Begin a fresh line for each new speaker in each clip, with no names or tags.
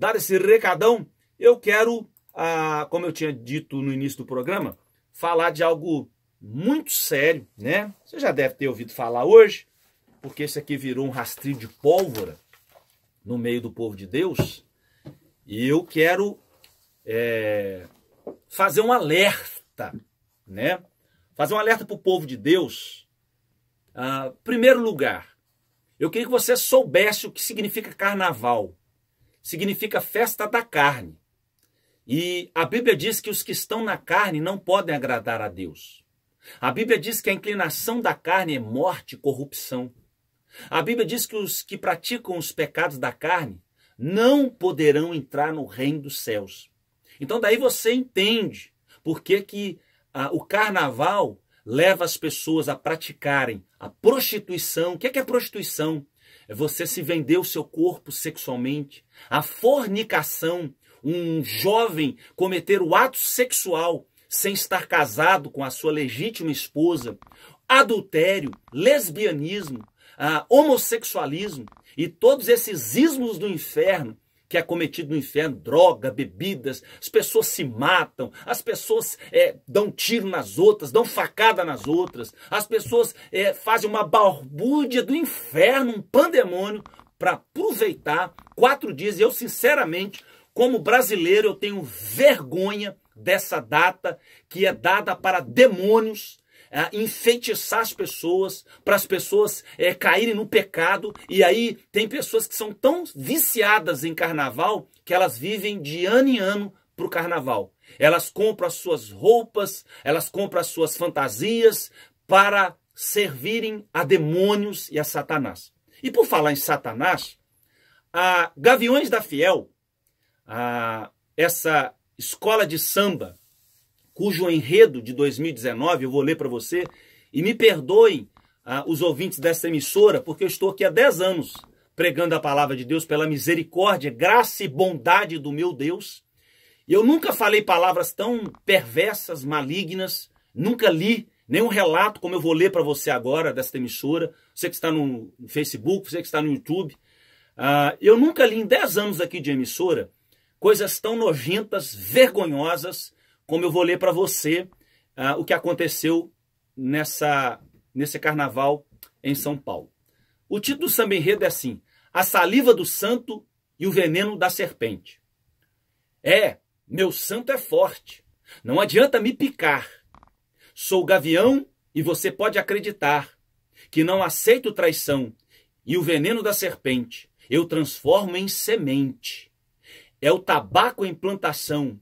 dado esse recadão, eu quero, como eu tinha dito no início do programa, falar de algo muito sério, né? Você já deve ter ouvido falar hoje, porque esse aqui virou um rastrilho de pólvora no meio do povo de Deus. E eu quero fazer um alerta, né? Fazer um alerta para o povo de Deus. Primeiro lugar, eu queria que você soubesse o que significa carnaval. Significa festa da carne. E a Bíblia diz que os que estão na carne não podem agradar a Deus. A Bíblia diz que a inclinação da carne é morte e corrupção. A Bíblia diz que os que praticam os pecados da carne não poderão entrar no reino dos céus. Então daí você entende por que o carnaval leva as pessoas a praticarem a prostituição. O que é prostituição? É você se vender o seu corpo sexualmente. A fornicação, um jovem cometer o ato sexual sem estar casado com a sua legítima esposa. Adultério, lesbianismo, homossexualismo e todos esses ismos do inferno que é cometido no inferno, droga, bebidas, as pessoas se matam, as pessoas dão tiro nas outras, dão facada nas outras, as pessoas fazem uma balbúrdia do inferno, um pandemônio, para aproveitar 4 dias. E eu, sinceramente, como brasileiro, eu tenho vergonha dessa data que é dada para demônios, enfeitiçar as pessoas, para as pessoas caírem no pecado. E aí tem pessoas que são tão viciadas em carnaval que elas vivem de ano em ano para o carnaval. Elas compram as suas roupas, elas compram as suas fantasias para servirem a demônios e a Satanás. E por falar em Satanás, a Gaviões da Fiel, essa escola de samba, cujo enredo de 2019, eu vou ler para você, e me perdoem os ouvintes dessa emissora, porque eu estou aqui há 10 anos pregando a palavra de Deus pela misericórdia, graça e bondade do meu Deus. E eu nunca falei palavras tão perversas, malignas, nunca li nenhum relato como eu vou ler para você agora desta emissora, você que está no Facebook, você que está no YouTube. Eu nunca li em 10 anos aqui de emissora coisas tão nojentas, vergonhosas, como eu vou ler para você o que aconteceu nesse carnaval em São Paulo. O título do samba enredo é assim: A Saliva do Santo e o Veneno da Serpente. Meu santo é forte, não adianta me picar. Sou gavião e você pode acreditar que não aceito traição, e o veneno da serpente eu transformo em semente. É o tabaco em plantação.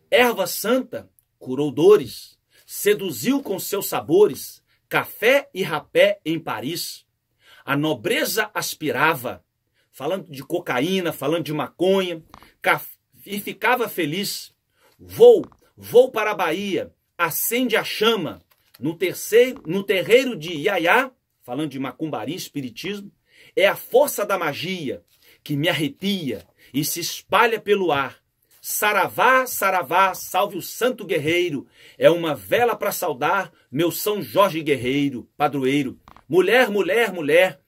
Erva santa curou dores, seduziu com seus sabores café e rapé em Paris. A nobreza aspirava, falando de cocaína, falando de maconha, e ficava feliz. Vou para a Bahia, acende a chama, no terreiro de Iaiá, falando de macumbaria, espiritismo, é a força da magia que me arrepia e se espalha pelo ar. Saravá, saravá, salve o santo guerreiro, é uma vela para saudar meu São Jorge guerreiro, padroeiro. Mulher, mulher, mulher,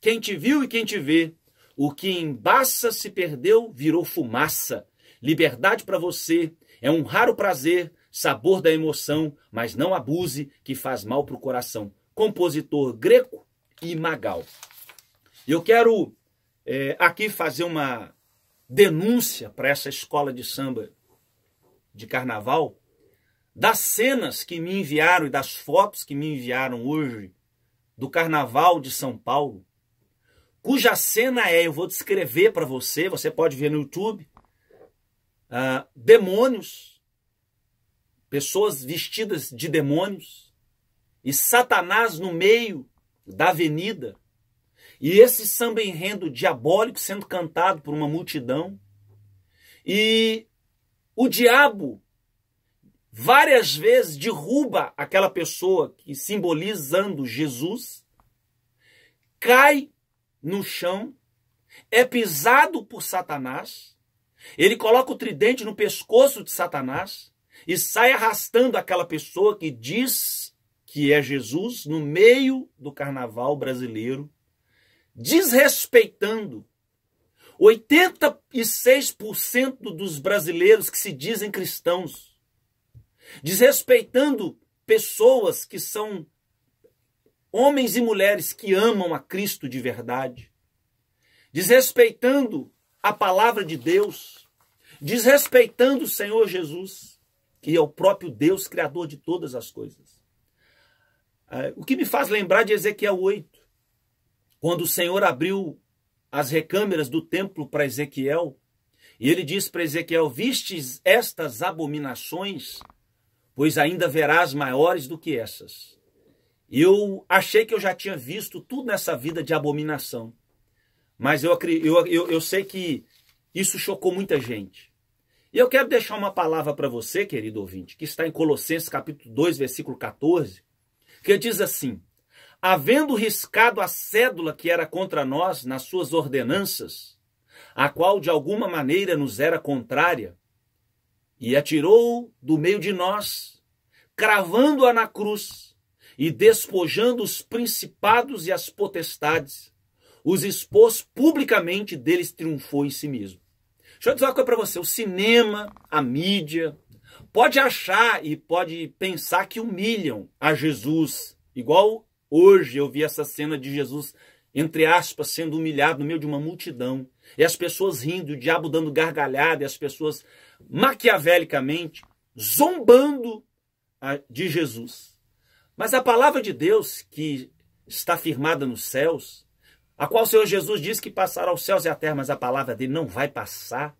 quem te viu e quem te vê, o que embaça se perdeu, virou fumaça. Liberdade para você é um raro prazer, sabor da emoção, mas não abuse que faz mal para o coração. Compositor Greco e Magal. Eu quero aqui fazer uma denúncia para essa escola de samba de carnaval, das cenas que me enviaram e das fotos que me enviaram hoje do carnaval de São Paulo, cuja cena eu vou descrever para você, você pode ver no YouTube, demônios, pessoas vestidas de demônios e Satanás no meio da avenida. E esse samba enredo diabólico sendo cantado por uma multidão. E o diabo várias vezes derruba aquela pessoa que simbolizando Jesus, cai no chão, é pisado por Satanás, ele coloca o tridente no pescoço de Satanás e sai arrastando aquela pessoa que diz que é Jesus no meio do carnaval brasileiro, desrespeitando 86% dos brasileiros que se dizem cristãos, desrespeitando pessoas que são homens e mulheres que amam a Cristo de verdade, desrespeitando a palavra de Deus, desrespeitando o Senhor Jesus, que é o próprio Deus, criador de todas as coisas. O que me faz lembrar de Ezequiel 8, quando o Senhor abriu as recâmeras do templo para Ezequiel, e ele diz para Ezequiel: vistes estas abominações, pois ainda verás maiores do que essas. Eu achei que eu já tinha visto tudo nessa vida de abominação, mas eu sei que isso chocou muita gente. E eu quero deixar uma palavra para você, querido ouvinte, que está em Colossenses capítulo 2, versículo 14, que diz assim: havendo riscado a cédula que era contra nós nas suas ordenanças, a qual de alguma maneira nos era contrária, e atirou do meio de nós, cravando-a na cruz, e despojando os principados e as potestades, os expôs publicamente, deles triunfou em si mesmo. Deixa eu dizer uma coisa para você: o cinema, a mídia, pode achar e pode pensar que humilham a Jesus, igual hoje eu vi essa cena de Jesus, entre aspas, sendo humilhado no meio de uma multidão, e as pessoas rindo, o diabo dando gargalhada, e as pessoas maquiavelicamente zombando de Jesus. Mas a palavra de Deus, que está firmada nos céus, a qual o Senhor Jesus diz que passará os céus e a terra, mas a palavra dele não vai passar.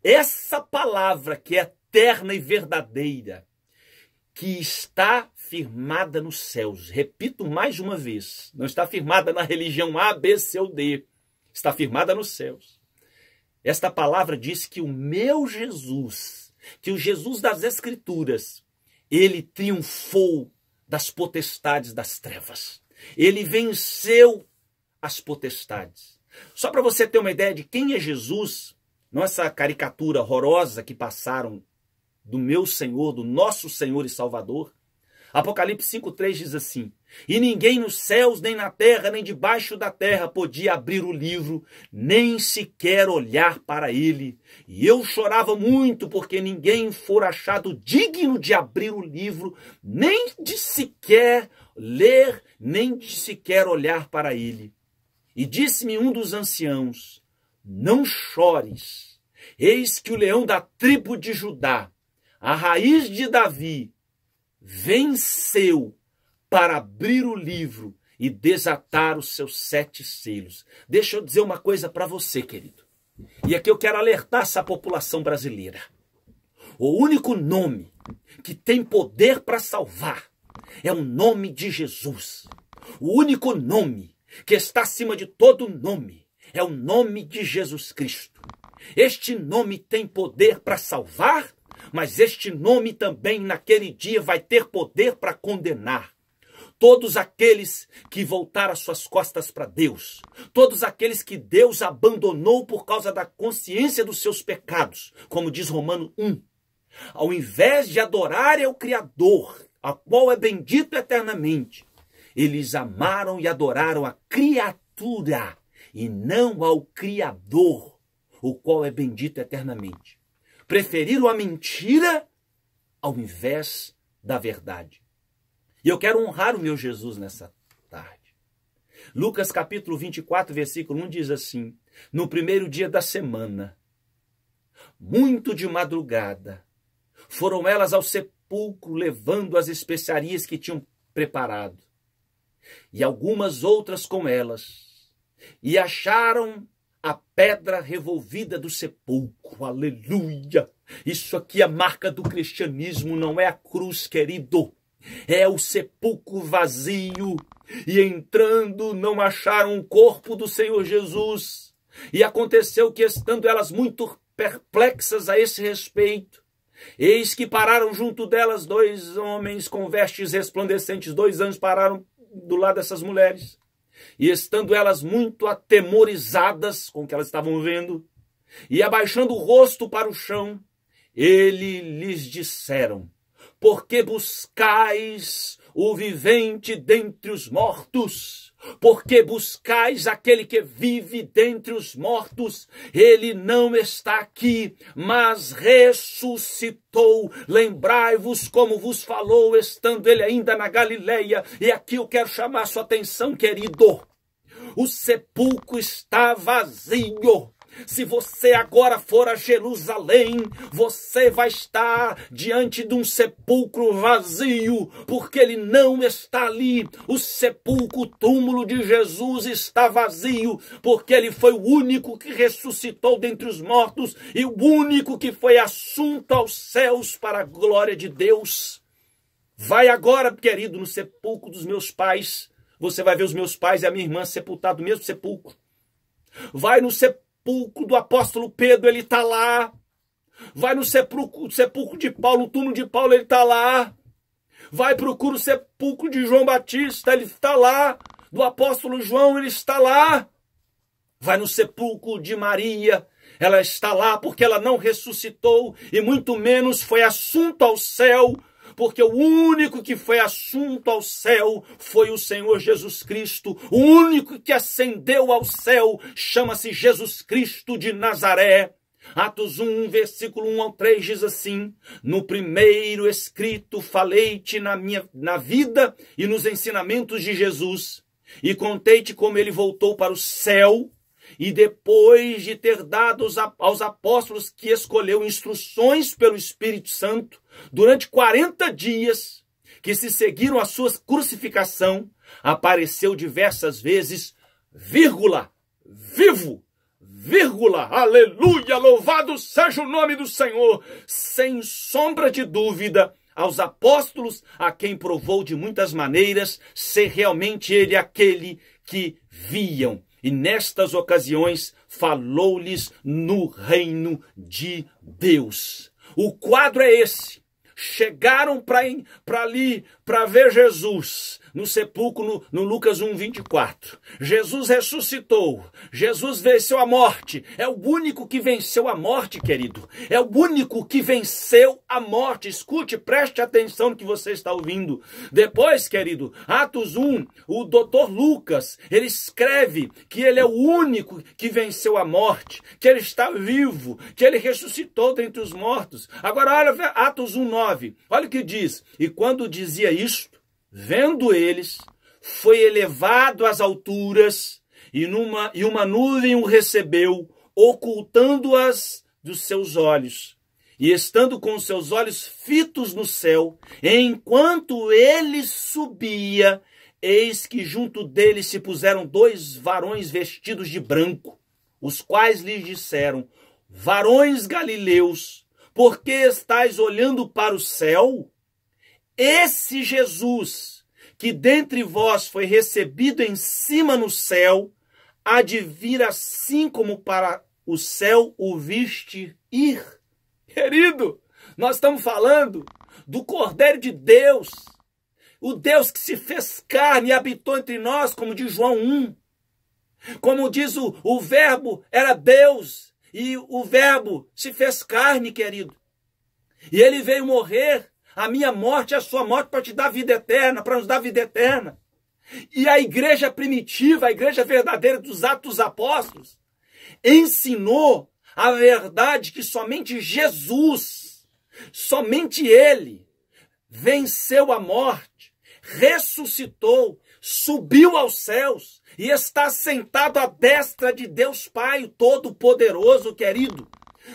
Essa palavra que é eterna e verdadeira, que está firmada nos céus, repito mais uma vez, não está firmada na religião A, B, C ou D, está firmada nos céus. Esta palavra diz que o meu Jesus, que o Jesus das Escrituras, ele triunfou das potestades das trevas. Ele venceu as potestades. Só para você ter uma ideia de quem é Jesus, não essa caricatura horrorosa que passaram do meu Senhor, do nosso Senhor e Salvador. Apocalipse 5:3 diz assim: e ninguém nos céus, nem na terra, nem debaixo da terra podia abrir o livro, nem sequer olhar para ele. E eu chorava muito, porque ninguém fora achado digno de abrir o livro, nem de sequer ler, nem de sequer olhar para ele. E disse-me um dos anciãos: não chores, eis que o leão da tribo de Judá, a raiz de Davi, venceu para abrir o livro e desatar os seus 7 selos. Deixa eu dizer uma coisa para você, querido. E aqui eu quero alertar essa população brasileira. O único nome que tem poder para salvar é o nome de Jesus. O único nome que está acima de todo nome é o nome de Jesus Cristo. Este nome tem poder para salvar, mas este nome também naquele dia vai ter poder para condenar. Todos aqueles que voltaram as suas costas para Deus, todos aqueles que Deus abandonou por causa da consciência dos seus pecados, como diz Romanos 1, ao invés de adorarem ao Criador, a qual é bendito eternamente, eles amaram e adoraram a criatura e não ao Criador, o qual é bendito eternamente. Preferiram a mentira ao invés da verdade. E eu quero honrar o meu Jesus nessa tarde. Lucas capítulo 24, versículo 1 diz assim: no primeiro dia da semana, muito de madrugada, foram elas ao sepulcro levando as especiarias que tinham preparado, e algumas outras com elas, e acharam a pedra revolvida do sepulcro. Aleluia! Isso aqui é a marca do cristianismo, não é a cruz, querido. É o sepulcro vazio. E entrando, não acharam o corpo do Senhor Jesus. E aconteceu que, estando elas muito perplexas a esse respeito, eis que pararam junto delas 2 homens com vestes resplandecentes. 2 anjos pararam do lado dessas mulheres. E estando elas muito atemorizadas com o que elas estavam vendo, e abaixando o rosto para o chão, ele lhes disseram: por que buscais o vivente dentre os mortos? Porque buscais aquele que vive dentre os mortos, ele não está aqui, mas ressuscitou. Lembrai-vos como vos falou, estando ele ainda na Galileia. E aqui eu quero chamar sua atenção, querido. O sepulcro está vazio. Se você agora for a Jerusalém, você vai estar diante de um sepulcro vazio, porque ele não está ali. O sepulcro, o túmulo de Jesus está vazio, porque ele foi o único que ressuscitou dentre os mortos e o único que foi assunto aos céus para a glória de Deus. Vai agora, querido, no sepulcro dos meus pais. Você vai ver os meus pais e a minha irmã sepultados no mesmo sepulcro. Vai no sepulcro do apóstolo Pedro, ele está lá. Vai no sepulcro de Paulo, o túmulo de Paulo, ele está lá. Vai, procura o sepulcro de João Batista, ele está lá. Do apóstolo João, ele está lá. Vai no sepulcro de Maria, ela está lá porque ela não ressuscitou e muito menos foi assunto ao céu, porque o único que foi assunto ao céu foi o Senhor Jesus Cristo. O único que ascendeu ao céu chama-se Jesus Cristo de Nazaré. Atos 1, versículo 1 ao 3 diz assim: no primeiro escrito falei-te na vida e nos ensinamentos de Jesus, e contei-te como ele voltou para o céu, e depois de ter dado aos apóstolos que escolheu instruções pelo Espírito Santo, durante 40 dias que se seguiram a sua crucificação, apareceu diversas vezes, vírgula, vivo, vírgula, aleluia, louvado seja o nome do Senhor, sem sombra de dúvida, aos apóstolos, a quem provou de muitas maneiras ser realmente ele aquele que viam. E nestas ocasiões falou-lhes no reino de Deus. O quadro é esse. Chegaram para ali para ver Jesus no sepulcro, no Lucas 1, 24. Jesus ressuscitou. Jesus venceu a morte. É o único que venceu a morte, querido. É o único que venceu a morte. Escute, preste atenção no que você está ouvindo. Depois, querido, Atos 1, o doutor Lucas, ele escreve que ele é o único que venceu a morte, que ele está vivo, que ele ressuscitou dentre os mortos. Agora, olha Atos 1, 9. Olha o que diz. E quando dizia isto, vendo eles, foi elevado às alturas, e uma nuvem o recebeu, ocultando-as dos seus olhos. E estando com os seus olhos fitos no céu, enquanto ele subia, eis que junto dele se puseram 2 varões vestidos de branco, os quais lhes disseram: varões galileus, por que estáis olhando para o céu? Esse Jesus, que dentre vós foi recebido em cima no céu, há de vir assim como para o céu o viste ir. Querido, nós estamos falando do Cordeiro de Deus, o Deus que se fez carne e habitou entre nós, como diz João 1. Como diz o verbo era Deus, e o verbo se fez carne, querido. E ele veio morrer a minha morte e a sua morte para te dar vida eterna, para nos dar vida eterna. E a igreja primitiva, a igreja verdadeira dos Atos dos Apóstolos, ensinou a verdade que somente Jesus, somente ele, venceu a morte, ressuscitou, subiu aos céus e está sentado à destra de Deus Pai, o Todo-Poderoso, querido.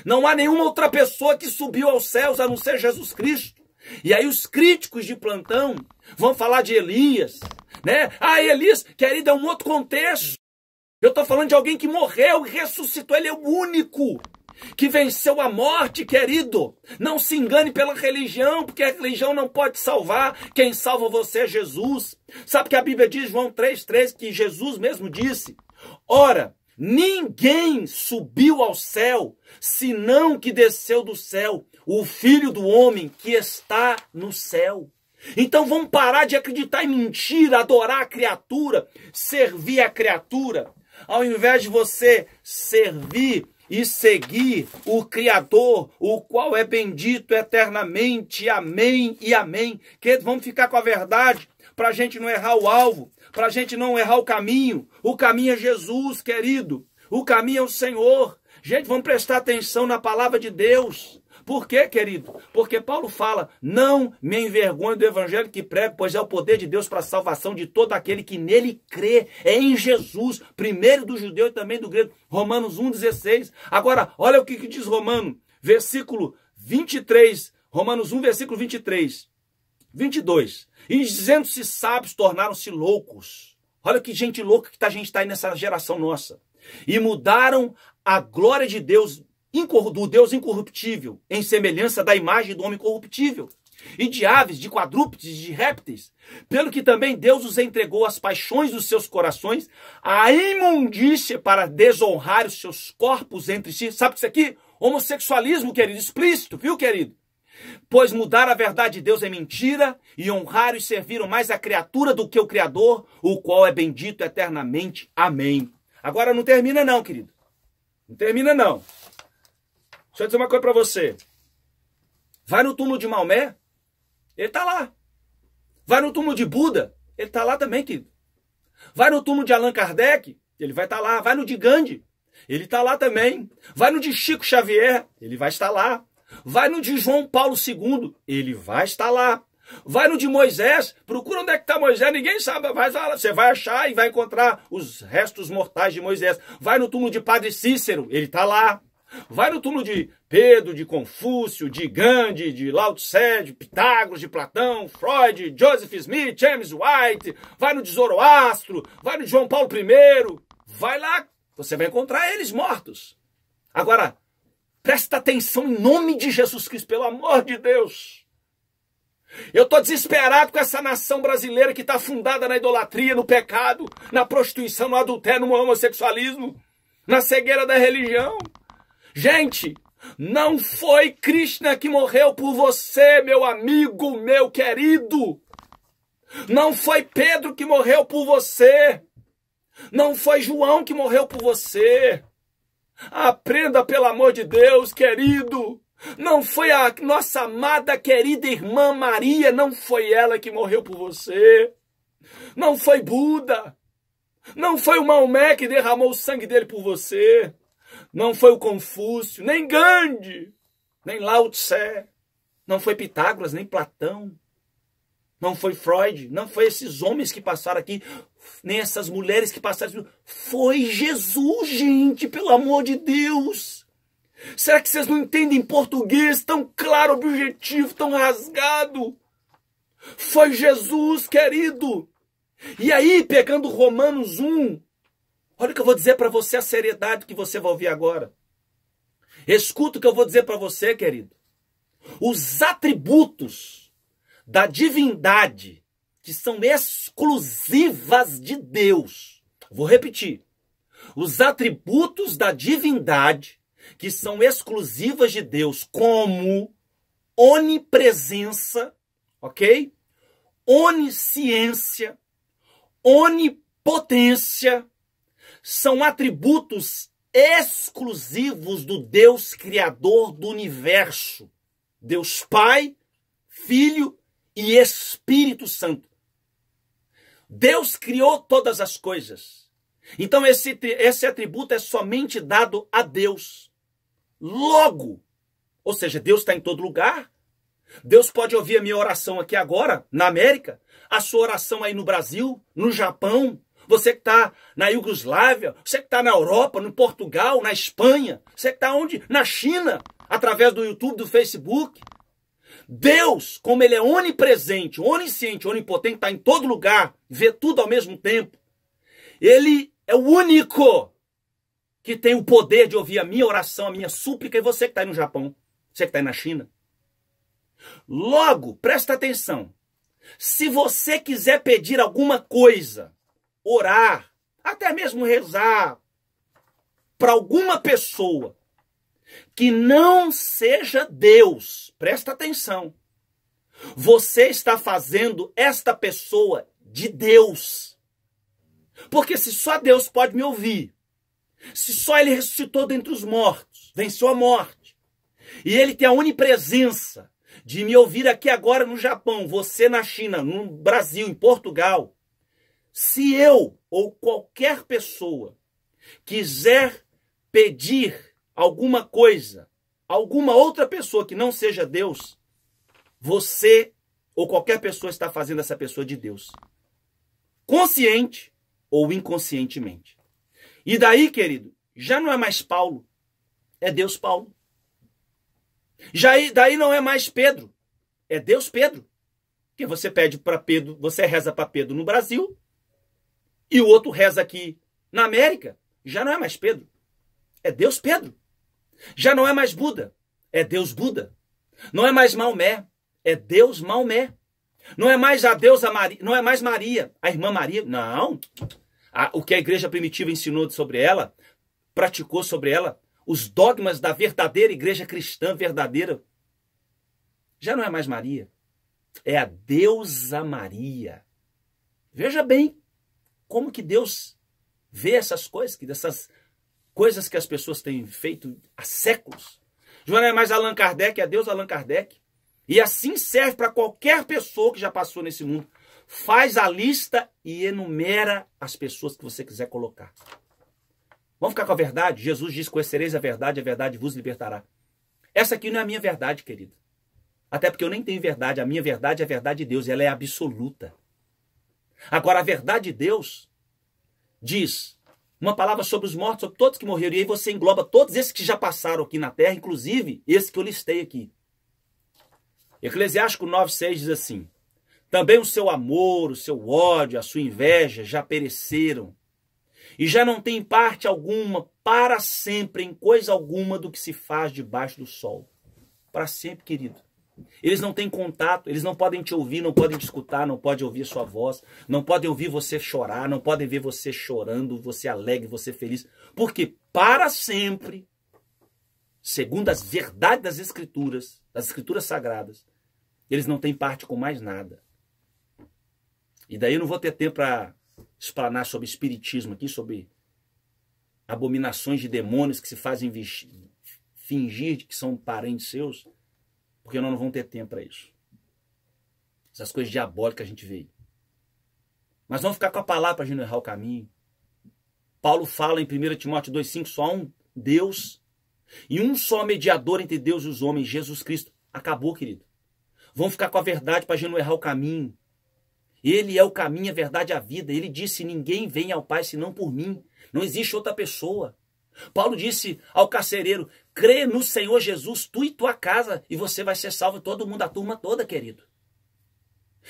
Não há nenhuma outra pessoa que subiu aos céus a não ser Jesus Cristo. E aí os críticos de plantão vão falar de Elias, né? Ah, Elias, querido, é um outro contexto. Eu estou falando de alguém que morreu e ressuscitou. Ele é o único que venceu a morte, querido. Não se engane pela religião, porque a religião não pode salvar. Quem salva você é Jesus. Sabe que a Bíblia diz, João 3,3, que Jesus mesmo disse: ora, ninguém subiu ao céu, senão que desceu do céu, o Filho do Homem que está no céu. Então vamos parar de acreditar em mentira, adorar a criatura, servir a criatura, ao invés de você servir e seguir o Criador, o qual é bendito eternamente. Amém e amém. Queridos, vamos ficar com a verdade para a gente não errar o alvo, para a gente não errar o caminho. O caminho é Jesus, querido. O caminho é o Senhor. Gente, vamos prestar atenção na palavra de Deus. Por quê, querido? Porque Paulo fala, não me envergonhe do evangelho que prego, pois é o poder de Deus para a salvação de todo aquele que nele crê. É em Jesus, primeiro do judeu e também do grego. Romanos 1,16. Agora, olha o que diz Romanos, versículo 23. Romanos 1, versículo 23. 22. E dizendo-se sábios, tornaram-se loucos. Olha que gente louca que a gente está aí nessa geração nossa. E mudaram a glória de Deus, do Deus incorruptível, em semelhança da imagem do homem corruptível, e de aves, de quadrúpedes, de répteis, pelo que também Deus os entregou às paixões dos seus corações, à imundícia para desonrar os seus corpos entre si. Sabe o que isso aqui? Homossexualismo, querido, explícito, viu, querido? Pois mudaram a verdade de Deus em mentira, e honraram e serviram mais a criatura do que o Criador, o qual é bendito eternamente. Amém. Agora não termina não, querido. Não termina não. Deixa eu dizer uma coisa para você. Vai no túmulo de Maomé, ele está lá. Vai no túmulo de Buda, ele está lá também, querido. Vai no túmulo de Allan Kardec, ele vai estar lá. Vai no de Gandhi, ele está lá também. Vai no de Chico Xavier, ele vai estar lá. Vai no de João Paulo II, ele vai estar lá. Vai no de Moisés, procura onde é que está Moisés, ninguém sabe, você vai achar e vai encontrar os restos mortais de Moisés. Vai no túmulo de Padre Cícero, ele está lá. Vai no túmulo de Pedro, de Confúcio, de Gandhi, de Lao Tse, de Pitágoras, de Platão, Freud, Joseph Smith, James White. Vai no de Zoroastro, vai no de João Paulo I. Vai lá, você vai encontrar eles mortos. Agora, presta atenção em nome de Jesus Cristo, pelo amor de Deus. Eu estou desesperado com essa nação brasileira que está fundada na idolatria, no pecado, na prostituição, no adultério, no homossexualismo, na cegueira da religião. Gente, não foi Krishna que morreu por você, meu amigo, meu querido. Não foi Pedro que morreu por você. Não foi João que morreu por você. Aprenda, pelo amor de Deus, querido. Não foi a nossa amada, querida irmã Maria, não foi ela que morreu por você. Não foi Buda. Não foi o Maomé que derramou o sangue dele por você. Não foi o Confúcio, nem Gandhi, nem Lao Tse. Não foi Pitágoras, nem Platão. Não foi Freud, não foi esses homens que passaram aqui, nem essas mulheres que passaram aqui. Foi Jesus, gente, pelo amor de Deus. Será que vocês não entendem português tão claro, objetivo, tão rasgado? Foi Jesus, querido. E aí, pegando Romanos 1, olha o que eu vou dizer para você, a seriedade que você vai ouvir agora. Escuta o que eu vou dizer para você, querido. Os atributos da divindade, que são exclusivas de Deus. Vou repetir. Os atributos da divindade, que são exclusivas de Deus, como onipresença, ok? Onisciência, onipotência, são atributos exclusivos do Deus Criador do universo. Deus Pai, Filho e Espírito Santo. Deus criou todas as coisas. Então esse atributo é somente dado a Deus. Logo, ou seja, Deus está em todo lugar. Deus pode ouvir a minha oração aqui agora, na América, a sua oração aí no Brasil, no Japão, você que está na Iugoslávia, você que está na Europa, no Portugal, na Espanha, você que está onde? Na China, através do YouTube, do Facebook. Deus, como ele é onipresente, onisciente, onipotente, está em todo lugar, vê tudo ao mesmo tempo. Ele é o único que tem o poder de ouvir a minha oração, a minha súplica, e você que está aí no Japão, você que está aí na China. Logo, presta atenção, se você quiser pedir alguma coisa, orar, até mesmo rezar, para alguma pessoa que não seja Deus, presta atenção, você está fazendo esta pessoa de Deus. Porque se só Deus pode me ouvir, se só ele ressuscitou dentre os mortos, venceu a morte, e ele tem a onipresença de me ouvir aqui agora no Japão, você na China, no Brasil, em Portugal, Se eu ou qualquer pessoa quiser pedir alguma coisa, alguma outra pessoa que não seja Deus, você ou qualquer pessoa está fazendo essa pessoa de Deus. Consciente ou inconscientemente. E daí, querido, já não é mais Paulo, é Deus Paulo. Daí não é mais Pedro, é Deus Pedro. Porque você pede para Pedro, você reza para Pedro no Brasil, e o outro reza aqui na América, já não é mais Pedro, é Deus Pedro. Já não é mais Buda, é Deus Buda. Não é mais Maomé, é Deus Maomé. Não é mais a deusa Maria, não é mais Maria, a irmã Maria, não. O que a igreja primitiva ensinou sobre ela, praticou sobre ela, os dogmas da verdadeira igreja cristã verdadeira, já não é mais Maria, é a deusa Maria. Veja bem como que Deus vê essas coisas, dessas coisas que as pessoas têm feito há séculos. Já não é mais Allan Kardec, é Deus Allan Kardec. E assim serve para qualquer pessoa que já passou nesse mundo. Faz a lista e enumera as pessoas que você quiser colocar. Vamos ficar com a verdade? Jesus diz: conhecereis a verdade vos libertará. Essa aqui não é a minha verdade, querido. Até porque eu nem tenho verdade. A minha verdade é a verdade de Deus. Ela é absoluta. Agora, a verdade de Deus diz uma palavra sobre os mortos, sobre todos que morreram. E aí você engloba todos esses que já passaram aqui na terra, inclusive esse que eu listei aqui. Eclesiástico 9,6 diz assim: também o seu amor, o seu ódio, a sua inveja já pereceram, e já não tem parte alguma para sempre em coisa alguma do que se faz debaixo do sol. Para sempre, querido. Eles não têm contato, eles não podem te ouvir, não podem te escutar, não podem ouvir a sua voz, não podem ouvir você chorar, não podem ver você chorando, você alegre, você feliz. Porque para sempre, segundo as verdades das escrituras sagradas, eles não têm parte com mais nada. E daí eu não vou ter tempo para explanar sobre espiritismo aqui, sobre abominações de demônios que se fazem fingir que são parentes seus, porque nós não vamos ter tempo para isso. Essas coisas diabólicas a gente vê. Mas vamos ficar com a palavra para a gente não errar o caminho. Paulo fala em 1 Timóteo 2,5, só há um Deus e um só mediador entre Deus e os homens, Jesus Cristo. Acabou, querido. Vamos ficar com a verdade para a gente não errar o caminho. Ele é o caminho, a verdade e a vida. Ele disse: ninguém vem ao Pai senão por mim. Não existe outra pessoa. Paulo disse ao carcereiro: crê no Senhor Jesus, tu e tua casa, e você vai ser salvo, todo mundo, a turma toda, querido.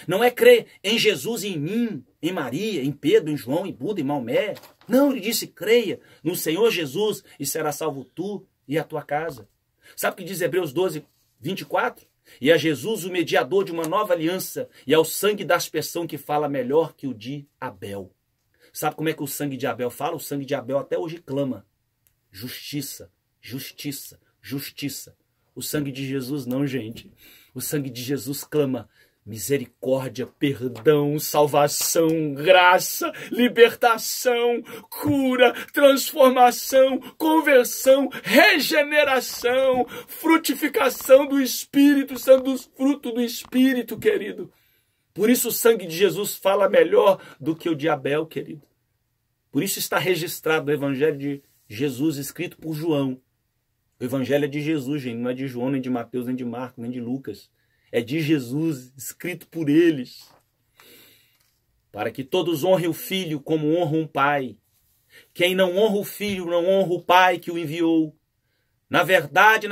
Não é crer em Jesus e em mim, em Maria, em Pedro, em João, em Buda, em Maomé. Não, ele disse: creia no Senhor Jesus e será salvo tu e a tua casa. Sabe o que diz Hebreus 12:24? E a Jesus, o mediador de uma nova aliança, e ao sangue da aspersão que fala melhor que o de Abel. Sabe como é que o sangue de Abel fala? O sangue de Abel até hoje clama: justiça, justiça, justiça. O sangue de Jesus não, gente. O sangue de Jesus clama: misericórdia, perdão, salvação, graça, libertação, cura, transformação, conversão, regeneração, frutificação do Espírito Santo, dos frutos do Espírito, querido. Por isso o sangue de Jesus fala melhor do que o de Abel, querido. Por isso está registrado no Evangelho de Jesus, escrito por João. O Evangelho é de Jesus, gente, não é de João, nem de Mateus, nem de Marcos, nem de Lucas. É de Jesus, escrito por eles. Para que todos honrem o Filho como honram um Pai. Quem não honra o Filho, não honra o Pai que o enviou. Na verdade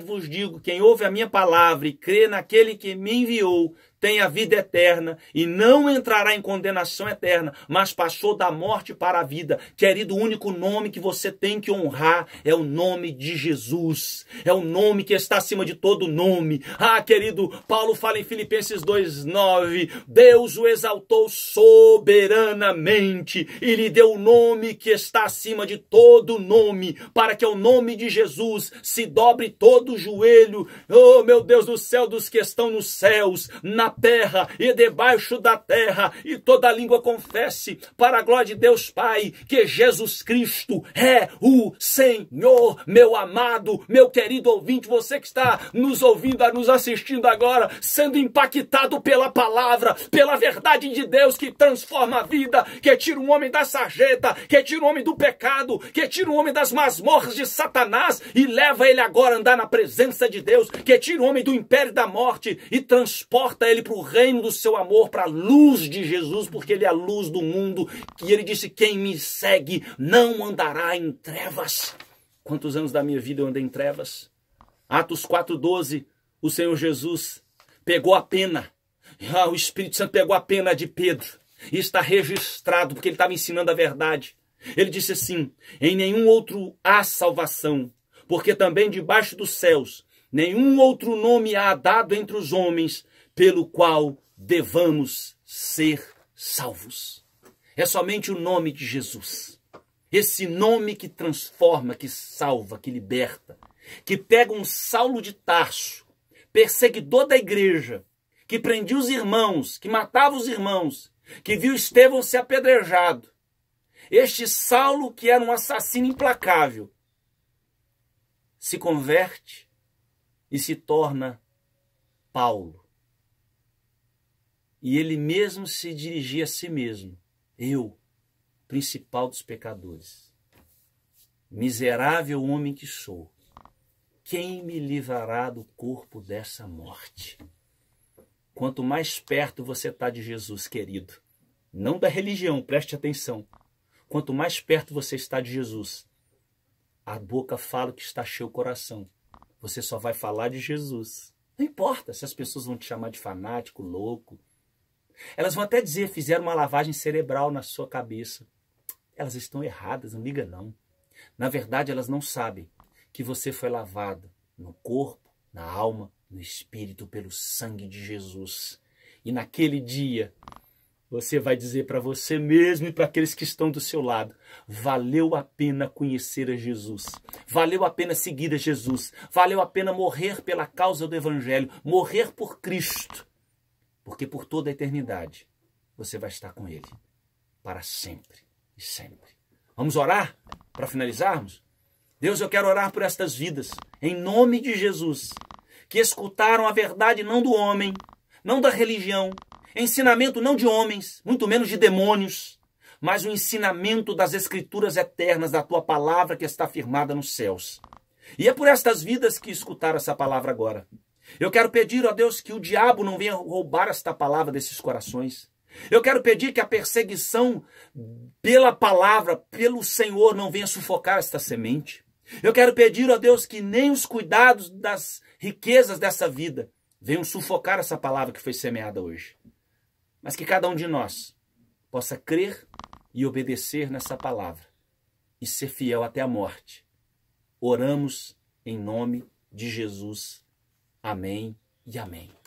vos digo, quem ouve a minha palavra e crê naquele que me enviou, tem a vida eterna e não entrará em condenação eterna, mas passou da morte para a vida. Querido, o único nome que você tem que honrar é o nome de Jesus. É o nome que está acima de todo nome. Ah, querido, Paulo fala em Filipenses 2:9, Deus o exaltou soberanamente e lhe deu o nome que está acima de todo nome, para que ao nome de Jesus se dobre todo o joelho, oh meu Deus do céu, dos que estão nos céus, na na terra e debaixo da terra, e toda língua confesse para a glória de Deus Pai que Jesus Cristo é o Senhor. Meu amado, meu querido ouvinte, você que está nos ouvindo, nos assistindo agora, sendo impactado pela palavra, pela verdade de Deus que transforma a vida, que tira um homem da sarjeta, que tira um homem do pecado, que tira um homem das masmorras de Satanás e leva ele agora a andar na presença de Deus, que tira o homem do império da morte e transporta ele para o reino do seu amor, para a luz de Jesus, porque ele é a luz do mundo, que ele disse: quem me segue não andará em trevas. Quantos anos da minha vida eu andei em trevas? Atos 4:12, o Senhor Jesus pegou a pena, o Espírito Santo pegou a pena de Pedro, e está registrado, porque ele estava ensinando a verdade. Ele disse assim: em nenhum outro há salvação, porque também debaixo dos céus nenhum outro nome há dado entre os homens, pelo qual devamos ser salvos. É somente o nome de Jesus. Esse nome que transforma, que salva, que liberta, que pega um Saulo de Tarso, perseguidor da igreja, que prendia os irmãos, que matava os irmãos, que viu Estevão ser apedrejado. Este Saulo, que era um assassino implacável, se converte e se torna Paulo. E ele mesmo se dirigia a si mesmo: eu, principal dos pecadores, miserável homem que sou, quem me livrará do corpo dessa morte? Quanto mais perto você está de Jesus, querido, não da religião, preste atenção, quanto mais perto você está de Jesus, a boca fala o que está cheio o coração. Você só vai falar de Jesus. Não importa se as pessoas vão te chamar de fanático, louco. Elas vão até dizer: fizeram uma lavagem cerebral na sua cabeça. Elas estão erradas, não liga não. Na verdade, elas não sabem que você foi lavado no corpo, na alma, no espírito, pelo sangue de Jesus. E naquele dia, você vai dizer para você mesmo e para aqueles que estão do seu lado: valeu a pena conhecer a Jesus, valeu a pena seguir a Jesus, valeu a pena morrer pela causa do Evangelho, morrer por Cristo, porque por toda a eternidade você vai estar com Ele, para sempre e sempre. Vamos orar para finalizarmos? Deus, eu quero orar por estas vidas, em nome de Jesus, que escutaram a verdade não do homem, não da religião, ensinamento não de homens, muito menos de demônios, mas o ensinamento das Escrituras eternas, da Tua palavra que está firmada nos céus. E é por estas vidas que escutaram essa palavra agora. Eu quero pedir, ó Deus, que o diabo não venha roubar esta palavra desses corações. Eu quero pedir que a perseguição pela palavra, pelo Senhor, não venha sufocar esta semente. Eu quero pedir, ó Deus, que nem os cuidados das riquezas dessa vida venham sufocar essa palavra que foi semeada hoje. Mas que cada um de nós possa crer e obedecer nessa palavra e ser fiel até a morte. Oramos em nome de Jesus. Amém e amém.